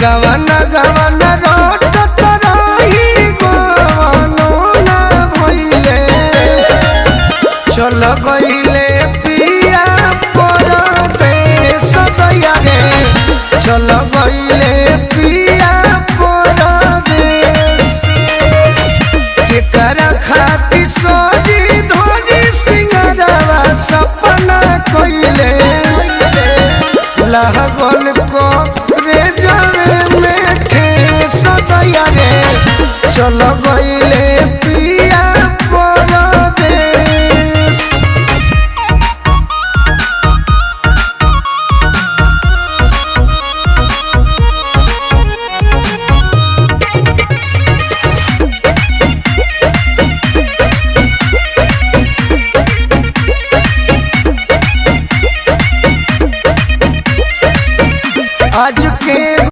गवाना गवाना रोटत रही गवानो ना भइले चल गइले पिया परदेस दैया रे चल गइले पिया परदेस केकरा खातिर सजी धजी सिंगरवा सपना कइले लागल को